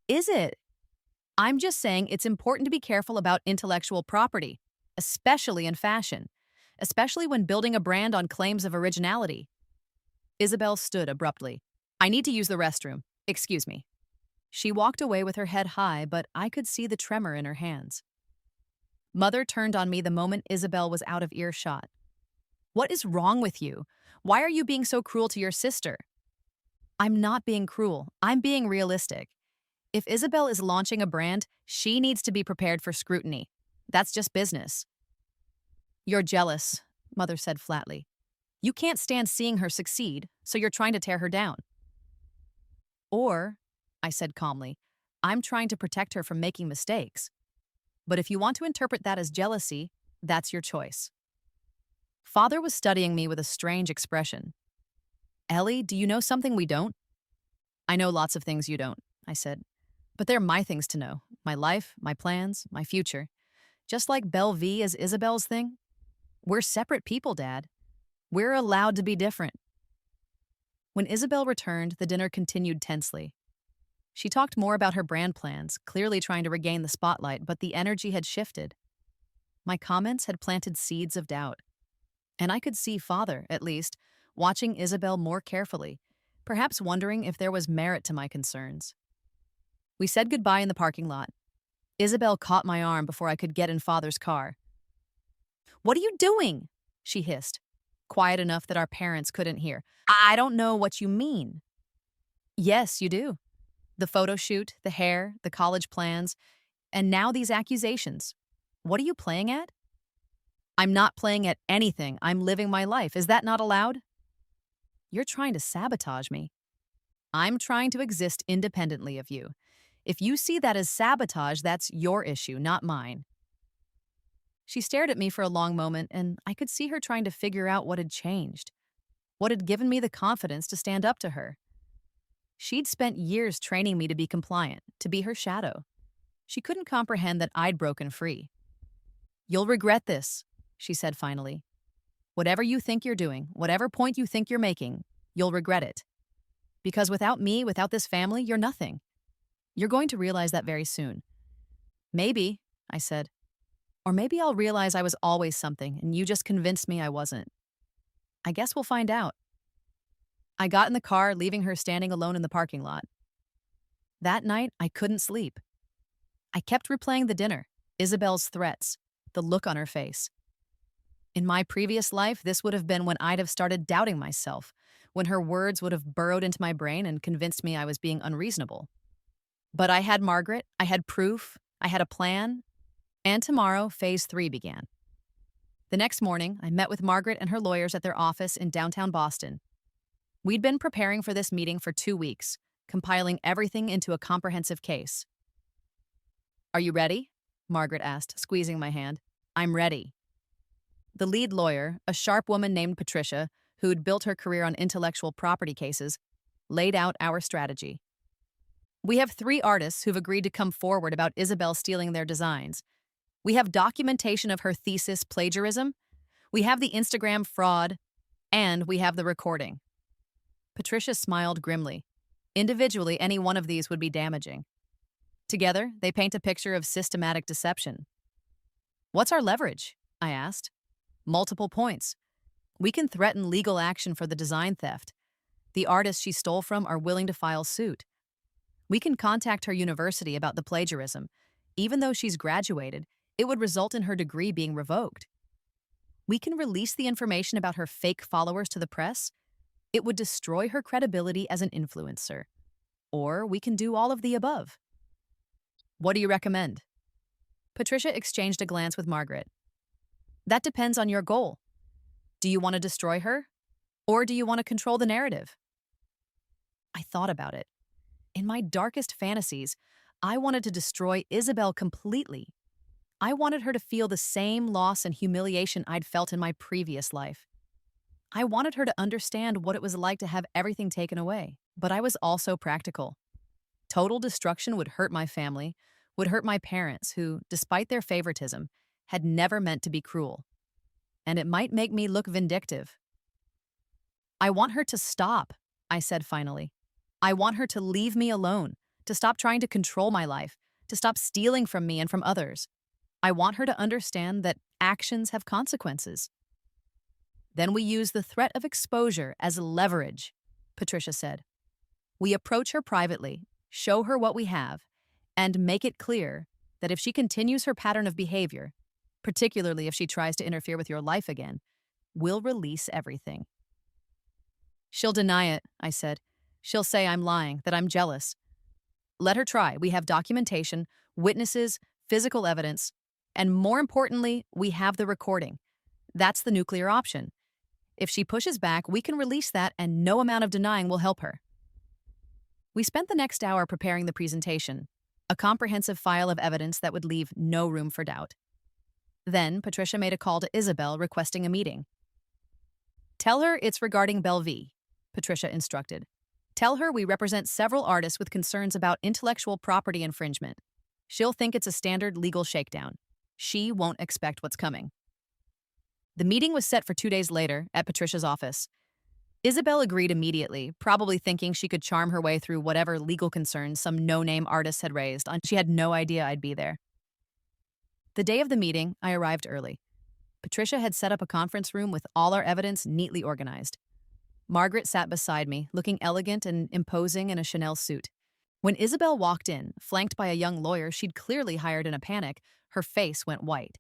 Is it? I'm just saying it's important to be careful about intellectual property, especially in fashion, especially when building a brand on claims of originality. Isabel stood abruptly. I need to use the restroom. Excuse me. She walked away with her head high, but I could see the tremor in her hands. Mother turned on me the moment Isabel was out of earshot. What is wrong with you? Why are you being so cruel to your sister? I'm not being cruel. I'm being realistic. If Isabel is launching a brand, she needs to be prepared for scrutiny. That's just business. You're jealous, Mother said flatly. You can't stand seeing her succeed, so you're trying to tear her down. Or, I said calmly, I'm trying to protect her from making mistakes. But if you want to interpret that as jealousy, that's your choice. Father was studying me with a strange expression. Ellie, do you know something we don't? I know lots of things you don't, I said. But they're my things to know. My life, my plans, my future. Just like Belle V is Isabel's thing. We're separate people, Dad. We're allowed to be different. When Isabel returned, the dinner continued tensely. She talked more about her brand plans, clearly trying to regain the spotlight, but the energy had shifted. My comments had planted seeds of doubt. And I could see Father, at least, watching Isabel more carefully, perhaps wondering if there was merit to my concerns. We said goodbye in the parking lot. Isabel caught my arm before I could get in Father's car. What are you doing? She hissed, quiet enough that our parents couldn't hear. I don't know what you mean. Yes, you do. The photo shoot, the hair, the college plans, and now these accusations. What are you playing at? I'm not playing at anything. I'm living my life. Is that not allowed? You're trying to sabotage me. I'm trying to exist independently of you. If you see that as sabotage, that's your issue, not mine. She stared at me for a long moment, and I could see her trying to figure out what had changed, what had given me the confidence to stand up to her. She'd spent years training me to be compliant, to be her shadow. She couldn't comprehend that I'd broken free. You'll regret this, she said finally. Whatever you think you're doing, whatever point you think you're making, you'll regret it. Because without me, without this family, you're nothing. You're going to realize that very soon. Maybe, I said. Or maybe I'll realize I was always something and you just convinced me I wasn't. I guess we'll find out. I got in the car, leaving her standing alone in the parking lot. That night, I couldn't sleep. I kept replaying the dinner, Isabel's threats, the look on her face. In my previous life, this would have been when I'd have started doubting myself, when her words would have burrowed into my brain and convinced me I was being unreasonable. But I had Margaret, I had proof, I had a plan, and tomorrow, phase 3 began. The next morning, I met with Margaret and her lawyers at their office in downtown Boston. We'd been preparing for this meeting for 2 weeks, compiling everything into a comprehensive case. Are you ready? Margaret asked, squeezing my hand. I'm ready. The lead lawyer, a sharp woman named Patricia, who'd built her career on intellectual property cases, laid out our strategy. We have 3 artists who've agreed to come forward about Isabel stealing their designs. We have documentation of her thesis plagiarism. We have the Instagram fraud. And we have the recording. Patricia smiled grimly. Individually, any one of these would be damaging. Together, they paint a picture of systematic deception. What's our leverage? I asked. Multiple points. We can threaten legal action for the design theft. The artists she stole from are willing to file suit. We can contact her university about the plagiarism. Even though she's graduated, it would result in her degree being revoked. We can release the information about her fake followers to the press. It would destroy her credibility as an influencer. Or we can do all of the above. What do you recommend? Patricia exchanged a glance with Margaret. That depends on your goal. Do you want to destroy her? Or do you want to control the narrative? I thought about it. In my darkest fantasies, I wanted to destroy Isabel completely. I wanted her to feel the same loss and humiliation I'd felt in my previous life. I wanted her to understand what it was like to have everything taken away, but I was also practical. Total destruction would hurt my family, would hurt my parents who, despite their favoritism, had never meant to be cruel. And it might make me look vindictive. I want her to stop, I said finally. I want her to leave me alone, to stop trying to control my life, to stop stealing from me and from others. I want her to understand that actions have consequences. Then we use the threat of exposure as leverage, Patricia said. We approach her privately, show her what we have, and make it clear that if she continues her pattern of behavior, particularly if she tries to interfere with your life again, we'll release everything. She'll deny it, I said. She'll say I'm lying, that I'm jealous. Let her try. We have documentation, witnesses, physical evidence, and more importantly, we have the recording. That's the nuclear option. If she pushes back, we can release that and no amount of denying will help her. We spent the next hour preparing the presentation, a comprehensive file of evidence that would leave no room for doubt. Then, Patricia made a call to Isabel requesting a meeting. "Tell her it's regarding Belle V," Patricia instructed. "Tell her we represent several artists with concerns about intellectual property infringement. She'll think it's a standard legal shakedown. She won't expect what's coming." The meeting was set for 2 days later at Patricia's office. Isabel agreed immediately, probably thinking she could charm her way through whatever legal concerns some no-name artist had raised. She had no idea I'd be there. The day of the meeting, I arrived early. Patricia had set up a conference room with all our evidence neatly organized. Margaret sat beside me, looking elegant and imposing in a Chanel suit. When Isabel walked in, flanked by a young lawyer she'd clearly hired in a panic, her face went white.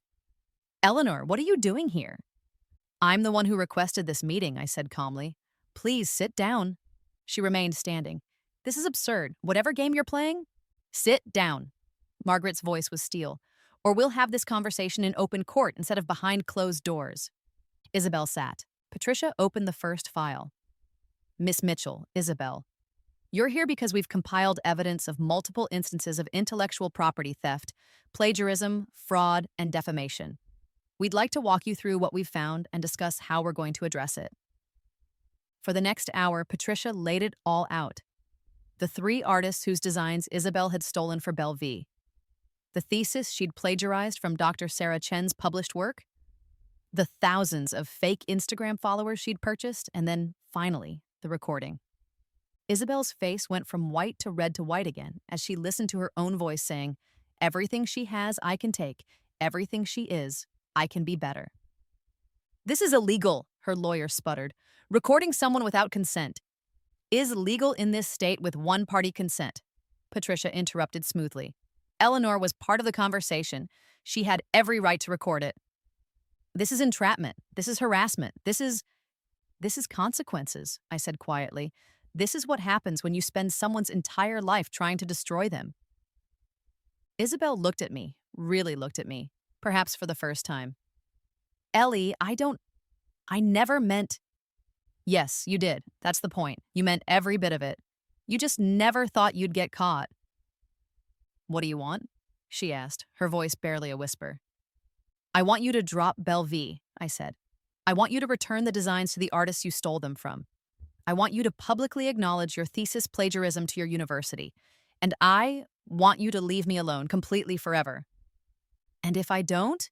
"Eleanor, what are you doing here?" "I'm the one who requested this meeting," I said calmly. "Please sit down." She remained standing. "This is absurd. Whatever game you're playing, sit down." Margaret's voice was steel. "Or we'll have this conversation in open court instead of behind closed doors." Isabel sat. Patricia opened the first file. "Miss Mitchell, Isabel, you're here because we've compiled evidence of multiple instances of intellectual property theft, plagiarism, fraud, and defamation. We'd like to walk you through what we've found and discuss how we're going to address it." For the next hour, Patricia laid it all out. The 3 artists whose designs Isabel had stolen for Belle V. The thesis she'd plagiarized from Dr. Sarah Chen's published work. The thousands of fake Instagram followers she'd purchased, and then, finally, the recording. Isabel's face went from white to red to white again as she listened to her own voice saying, "Everything she has, I can take. Everything she is, I can be better." "This is illegal," her lawyer sputtered. "Recording someone without consent is legal in this state with one-party consent," Patricia interrupted smoothly. "Eleanor was part of the conversation. She had every right to record it." "This is entrapment. This is harassment. This is consequences," I said quietly. "This is what happens when you spend someone's entire life trying to destroy them." Isabel looked at me, really looked at me, perhaps for the first time. "Ellie, I never meant—" "Yes, you did. That's the point. You meant every bit of it. You just never thought you'd get caught." "What do you want?" she asked, her voice barely a whisper. "I want you to drop Belle V," I said. "I want you to return the designs to the artists you stole them from. I want you to publicly acknowledge your thesis plagiarism to your university. And I want you to leave me alone completely forever." "And if I don't?"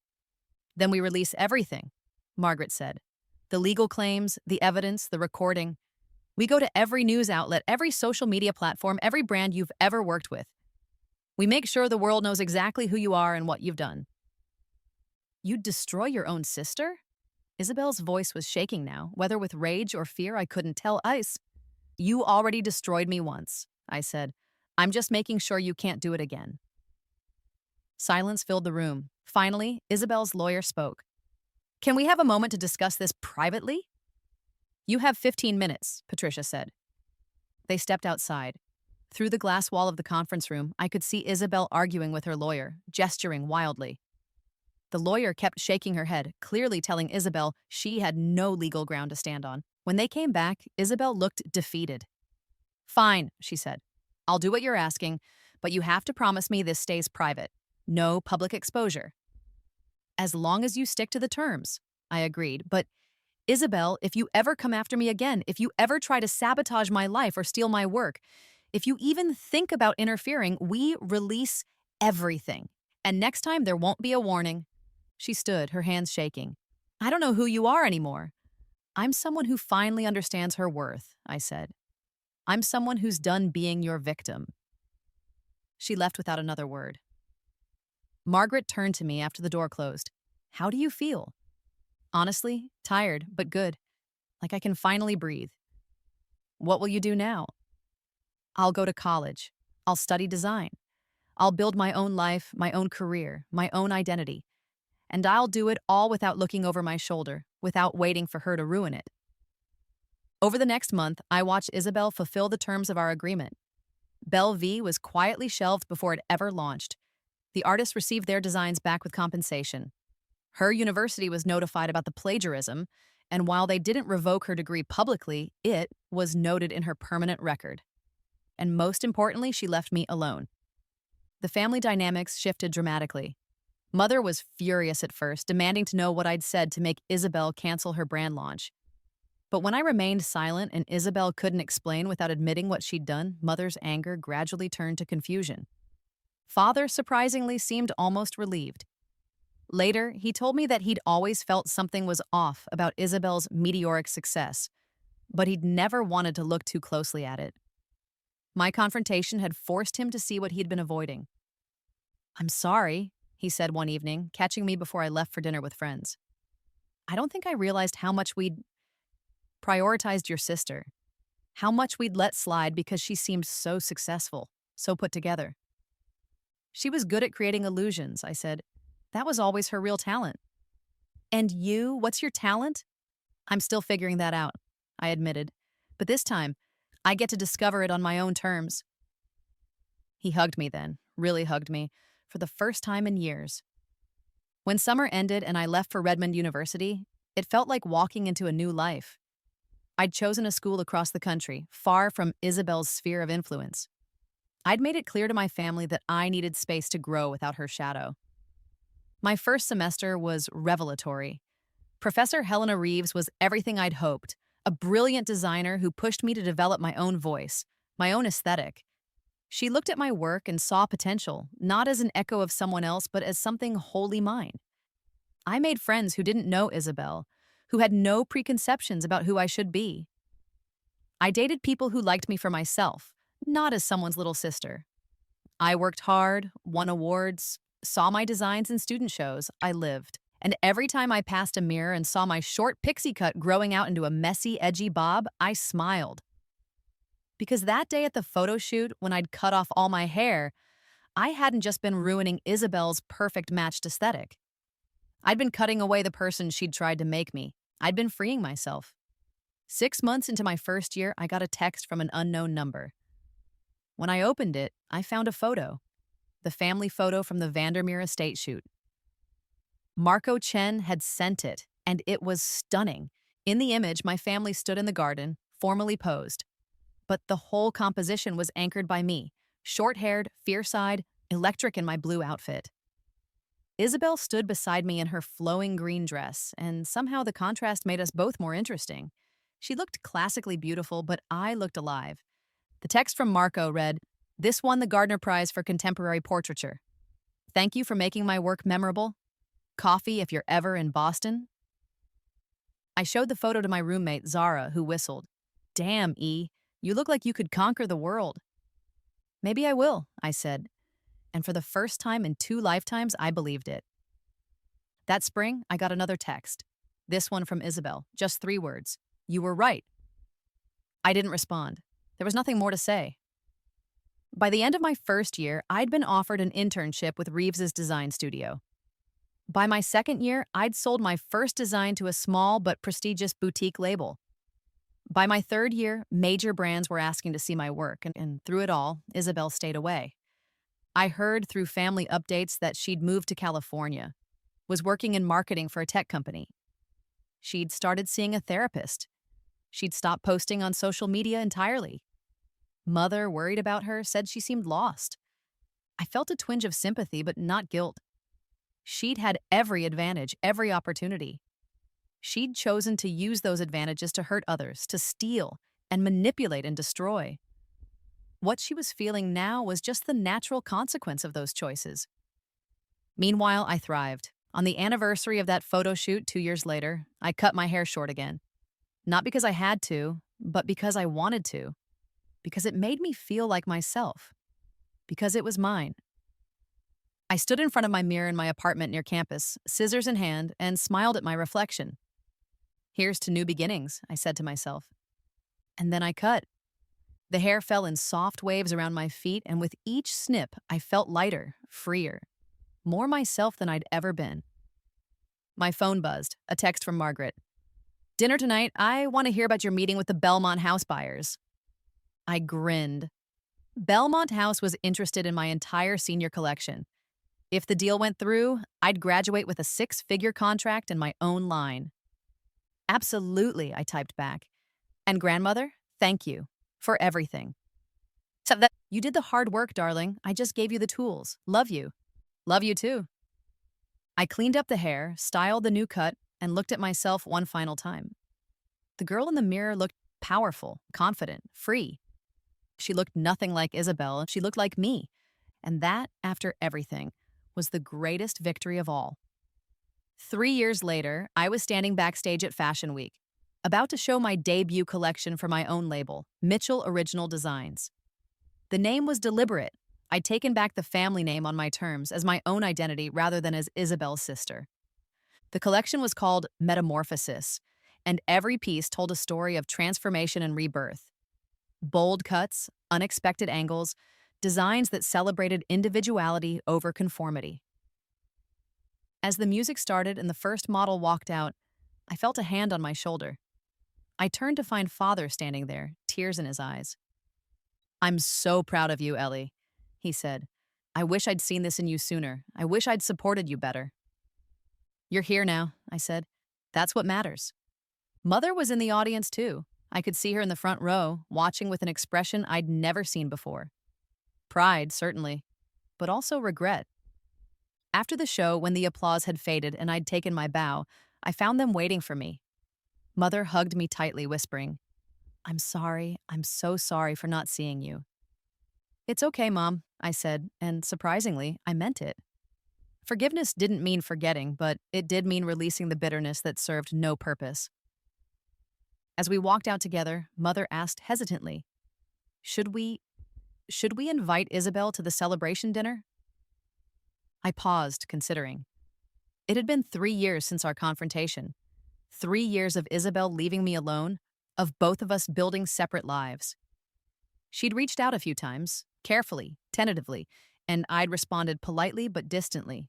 "Then we release everything," Margaret said. "The legal claims, the evidence, the recording. We go to every news outlet, every social media platform, every brand you've ever worked with. We make sure the world knows exactly who you are and what you've done." "You'd destroy your own sister?" Isabel's voice was shaking now, whether with rage or fear I couldn't tell. "You already destroyed me once," I said. "I'm just making sure you can't do it again." Silence filled the room. Finally, Isabel's lawyer spoke. "Can we have a moment to discuss this privately?" "You have 15 minutes, Patricia said. They stepped outside. Through the glass wall of the conference room, I could see Isabel arguing with her lawyer, gesturing wildly. The lawyer kept shaking her head, clearly telling Isabel she had no legal ground to stand on. When they came back, Isabel looked defeated. "Fine," she said. "I'll do what you're asking, but you have to promise me this stays private. No public exposure." "As long as you stick to the terms," I agreed. "But, Isabel, if you ever come after me again, if you ever try to sabotage my life or steal my work, if you even think about interfering, we release everything. And next time there won't be a warning." She stood, her hands shaking. "I don't know who you are anymore." "I'm someone who finally understands her worth," I said. "I'm someone who's done being your victim." She left without another word. Margaret turned to me after the door closed. "How do you feel?" "Honestly, tired, but good. Like I can finally breathe." "What will you do now?" "I'll go to college. I'll study design. I'll build my own life, my own career, my own identity. And I'll do it all without looking over my shoulder, without waiting for her to ruin it." Over the next month, I watched Isabel fulfill the terms of our agreement. Belle V was quietly shelved before it ever launched. The artists received their designs back with compensation. Her university was notified about the plagiarism, and while they didn't revoke her degree publicly, it was noted in her permanent record. And most importantly, she left me alone. The family dynamics shifted dramatically. Mother was furious at first, demanding to know what I'd said to make Isabel cancel her brand launch. But when I remained silent and Isabel couldn't explain without admitting what she'd done, Mother's anger gradually turned to confusion. Father surprisingly seemed almost relieved. Later, he told me that he'd always felt something was off about Isabel's meteoric success, but he'd never wanted to look too closely at it. My confrontation had forced him to see what he'd been avoiding. "I'm sorry," he said one evening, catching me before I left for dinner with friends. "I don't think I realized how much we'd prioritized your sister, how much we'd let slide because she seemed so successful, so put together." "She was good at creating illusions," I said. "That was always her real talent." "And you, what's your talent?" "I'm still figuring that out," I admitted. "But this time, I get to discover it on my own terms." He hugged me then, really hugged me, for the first time in years. When summer ended and I left for Redmond University, it felt like walking into a new life. I'd chosen a school across the country, far from Isabel's sphere of influence. I'd made it clear to my family that I needed space to grow without her shadow. My first semester was revelatory. Professor Helena Reeves was everything I'd hoped, a brilliant designer who pushed me to develop my own voice, my own aesthetic. She looked at my work and saw potential, not as an echo of someone else, but as something wholly mine. I made friends who didn't know Isabel, who had no preconceptions about who I should be. I dated people who liked me for myself, not as someone's little sister. I worked hard, won awards, saw my designs in student shows. I lived. And every time I passed a mirror and saw my short pixie cut growing out into a messy, edgy bob, I smiled. Because that day at the photo shoot, when I'd cut off all my hair, I hadn't just been ruining Isabel's perfect matched aesthetic. I'd been cutting away the person she'd tried to make me. I'd been freeing myself. 6 months into my first year, I got a text from an unknown number. When I opened it, I found a photo. The family photo from the Vandermeer estate shoot. Marco Chen had sent it, and it was stunning. In the image, my family stood in the garden, formally posed. But the whole composition was anchored by me, short-haired, fierce-eyed, electric in my blue outfit. Isabel stood beside me in her flowing green dress, and somehow the contrast made us both more interesting. She looked classically beautiful, but I looked alive. The text from Marco read, "This won the Gardner Prize for Contemporary Portraiture. Thank you for making my work memorable. Coffee if you're ever in Boston." I showed the photo to my roommate, Zara, who whistled. "Damn, E, you look like you could conquer the world." "Maybe I will," I said. And for the first time in 2 lifetimes, I believed it. That spring, I got another text. This one from Isabel, just 3 words. "You were right." I didn't respond. There was nothing more to say. By the end of my first year, I'd been offered an internship with Reeves's design studio. By my second year, I'd sold my first design to a small but prestigious boutique label. By my third year, major brands were asking to see my work, and through it all, Isabel stayed away. I heard through family updates that she'd moved to California, was working in marketing for a tech company. She'd started seeing a therapist. She'd stopped posting on social media entirely. Mother, worried about her, said she seemed lost. I felt a twinge of sympathy, but not guilt. She'd had every advantage, every opportunity. She'd chosen to use those advantages to hurt others, to steal, and manipulate and destroy. What she was feeling now was just the natural consequence of those choices. Meanwhile, I thrived. On the anniversary of that photo shoot 2 years later, I cut my hair short again. Not because I had to, but because I wanted to. Because it made me feel like myself. Because it was mine. I stood in front of my mirror in my apartment near campus, scissors in hand, and smiled at my reflection. "Here's to new beginnings," I said to myself. And then I cut. The hair fell in soft waves around my feet, and with each snip, I felt lighter, freer, more myself than I'd ever been. My phone buzzed, a text from Margaret. "Dinner tonight. I want to hear about your meeting with the Belmont house buyers." I grinned. Belmont House was interested in my entire senior collection. If the deal went through, I'd graduate with a six-figure contract and my own line. Absolutely, I typed back. And grandmother, thank you for everything. You did the hard work, darling. I just gave you the tools. Love you. Love you too. I cleaned up the hair, styled the new cut, and looked at myself one final time. The girl in the mirror looked powerful, confident, free. She looked nothing like Isabel. She looked like me. And that, after everything, was the greatest victory of all. 3 years later, I was standing backstage at Fashion Week, about to show my debut collection for my own label, Mitchell Original Designs. The name was deliberate. I'd taken back the family name on my terms as my own identity rather than as Isabel's sister. The collection was called Metamorphosis, and every piece told a story of transformation and rebirth. Bold cuts, unexpected angles, designs that celebrated individuality over conformity. As the music started and the first model walked out, I felt a hand on my shoulder. I turned to find Father standing there, tears in his eyes. "I'm so proud of you, Ellie," he said. "I wish I'd seen this in you sooner. I wish I'd supported you better." "You're here now," I said. "That's what matters." Mother was in the audience too. I could see her in the front row, watching with an expression I'd never seen before. Pride, certainly, but also regret. After the show, when the applause had faded and I'd taken my bow, I found them waiting for me. Mother hugged me tightly, whispering, "I'm sorry, I'm so sorry for not seeing you." "It's okay, Mom," I said, and surprisingly, I meant it. Forgiveness didn't mean forgetting, but it did mean releasing the bitterness that served no purpose. As we walked out together, Mother asked hesitantly, Should we invite Isabel to the celebration dinner?" I paused, considering. It had been 3 years since our confrontation. 3 years of Isabel leaving me alone, of both of us building separate lives. She'd reached out a few times, carefully, tentatively, and I'd responded politely but distantly.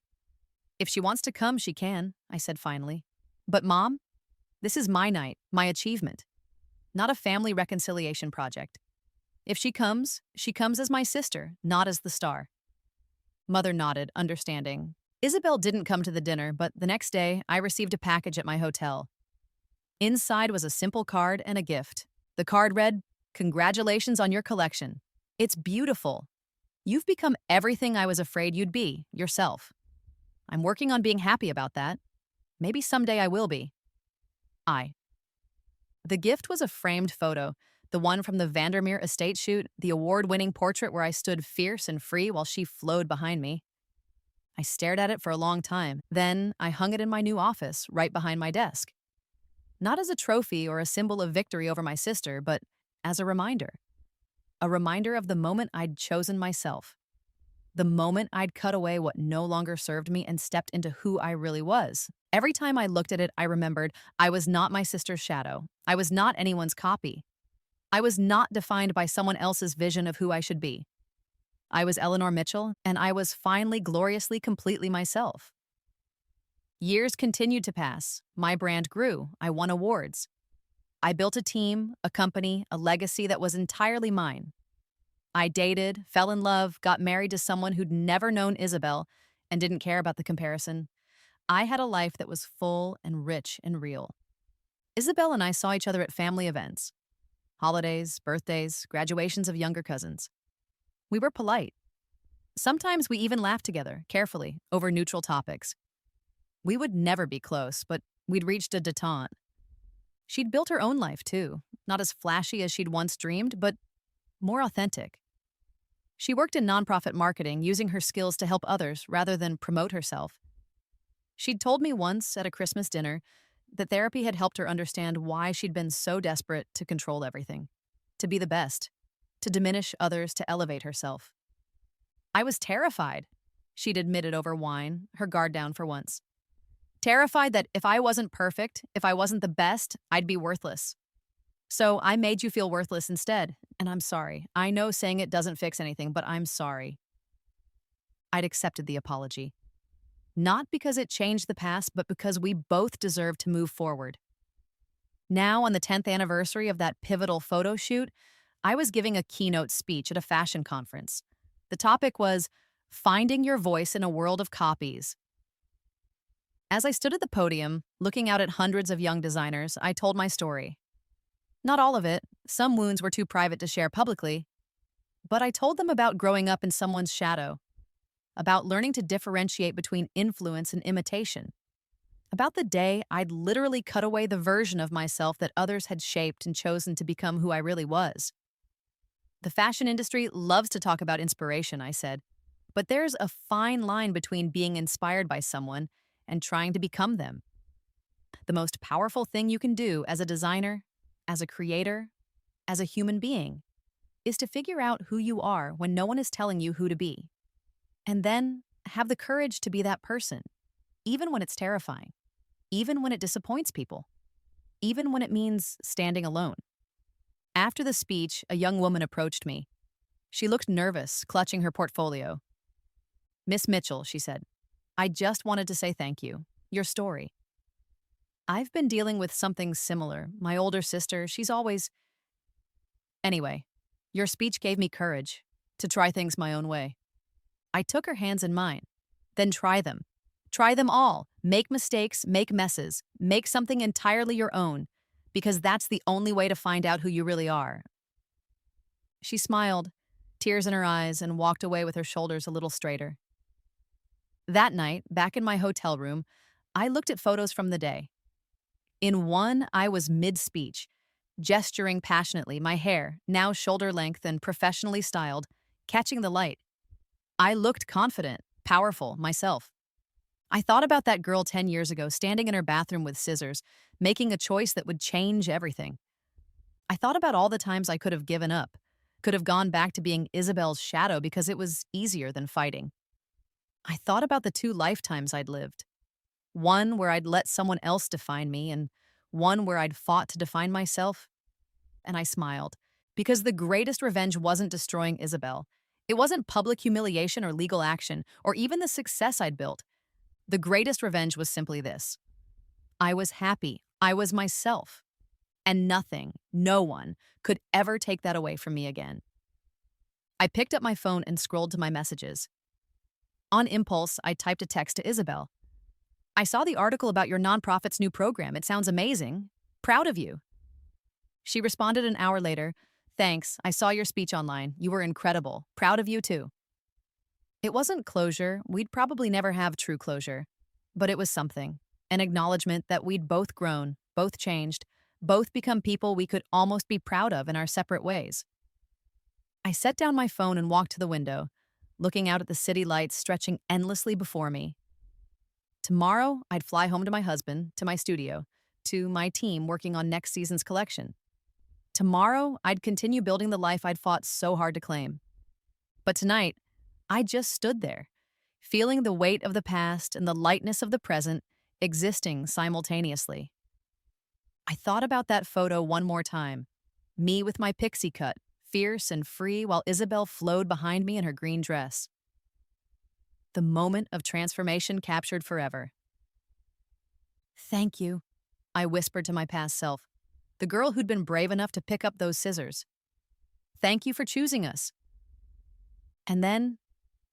"If she wants to come, she can," I said finally. "But Mom, this is my night, my achievement, not a family reconciliation project. If she comes as my sister, not as the star." Mother nodded, understanding. Isabel didn't come to the dinner, but the next day, I received a package at my hotel. Inside was a simple card and a gift. The card read, "Congratulations on your collection. It's beautiful. You've become everything I was afraid you'd be, yourself. I'm working on being happy about that. Maybe someday I will be. I." The gift was a framed photo, the one from the Vandermeer estate shoot, the award-winning portrait where I stood fierce and free while she flowed behind me. I stared at it for a long time. Then I hung it in my new office, right behind my desk. Not as a trophy or a symbol of victory over my sister, but as a reminder. A reminder of the moment I'd chosen myself. The moment I'd cut away what no longer served me and stepped into who I really was. Every time I looked at it, I remembered I was not my sister's shadow. I was not anyone's copy. I was not defined by someone else's vision of who I should be. I was Eleanor Mitchell, and I was finally, gloriously, completely myself. Years continued to pass. My brand grew. I won awards. I built a team, a company, a legacy that was entirely mine. I dated, fell in love, got married to someone who'd never known Isabel and didn't care about the comparison. I had a life that was full and rich and real. Isabel and I saw each other at family events. Holidays, birthdays, graduations of younger cousins. We were polite. Sometimes we even laughed together, carefully, over neutral topics. We would never be close, but we'd reached a détente. She'd built her own life, too, not as flashy as she'd once dreamed, but more authentic. She worked in nonprofit marketing, using her skills to help others rather than promote herself. She'd told me once at a Christmas dinner that therapy had helped her understand why she'd been so desperate to control everything, to be the best, to diminish others, to elevate herself. I was terrified, she'd admitted over wine, her guard down for once. Terrified that if I wasn't perfect, if I wasn't the best, I'd be worthless. So I made you feel worthless instead, and I'm sorry. I know saying it doesn't fix anything, but I'm sorry. I'd accepted the apology. Not because it changed the past, but because we both deserved to move forward. Now, on the 10th anniversary of that pivotal photo shoot, I was giving a keynote speech at a fashion conference. The topic was finding your voice in a world of copies. As I stood at the podium, looking out at hundreds of young designers, I told my story. Not all of it, some wounds were too private to share publicly, but I told them about growing up in someone's shadow, about learning to differentiate between influence and imitation, about the day I'd literally cut away the version of myself that others had shaped and chosen to become who I really was. The fashion industry loves to talk about inspiration, I said, but there's a fine line between being inspired by someone and trying to become them. The most powerful thing you can do as a designer, as a creator, as a human being, is to figure out who you are when no one is telling you who to be. And then have the courage to be that person, even when it's terrifying, even when it disappoints people, even when it means standing alone. After the speech, a young woman approached me. She looked nervous, clutching her portfolio. "Miss Mitchell," she said, "I just wanted to say thank you. Your story. I've been dealing with something similar. My older sister, she's always... Anyway, your speech gave me courage to try things my own way." I took her hands in mine. "Then try them. Try them all. Make mistakes, make messes, make something entirely your own, because that's the only way to find out who you really are." She smiled, tears in her eyes, and walked away with her shoulders a little straighter. That night, back in my hotel room, I looked at photos from the day. In one, I was mid-speech, gesturing passionately, my hair, now shoulder length and professionally styled, catching the light. I looked confident, powerful, myself. I thought about that girl 10 years ago, standing in her bathroom with scissors, making a choice that would change everything. I thought about all the times I could have given up, could have gone back to being Isabel's shadow because it was easier than fighting. I thought about the 2 lifetimes I'd lived. One where I'd let someone else define me, and one where I'd fought to define myself. And I smiled, because the greatest revenge wasn't destroying Isabel. It wasn't public humiliation or legal action, or even the success I'd built. The greatest revenge was simply this: I was happy, I was myself, and nothing, no one, could ever take that away from me again. I picked up my phone and scrolled to my messages. On impulse, I typed a text to Isabel. "I saw the article about your nonprofit's new program. It sounds amazing. Proud of you." She responded an hour later, "Thanks, I saw your speech online. You were incredible. Proud of you too." It wasn't closure. We'd probably never have true closure. But it was something. An acknowledgement that we'd both grown, both changed, both become people we could almost be proud of in our separate ways. I set down my phone and walked to the window, looking out at the city lights stretching endlessly before me. Tomorrow, I'd fly home to my husband, to my studio, to my team working on next season's collection. Tomorrow, I'd continue building the life I'd fought so hard to claim. But tonight, I just stood there, feeling the weight of the past and the lightness of the present existing simultaneously. I thought about that photo one more time, me with my pixie cut, fierce and free, while Isabel flowed behind me in her green dress. The moment of transformation captured forever. "Thank you," I whispered to my past self, the girl who'd been brave enough to pick up those scissors. "Thank you for choosing us." And then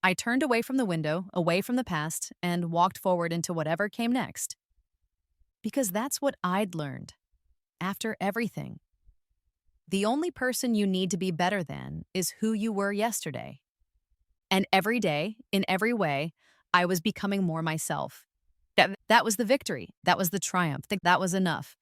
I turned away from the window, away from the past, and walked forward into whatever came next. Because that's what I'd learned. After everything. The only person you need to be better than is who you were yesterday. And every day, in every way, I was becoming more myself. That was the victory. That was the triumph. That was enough.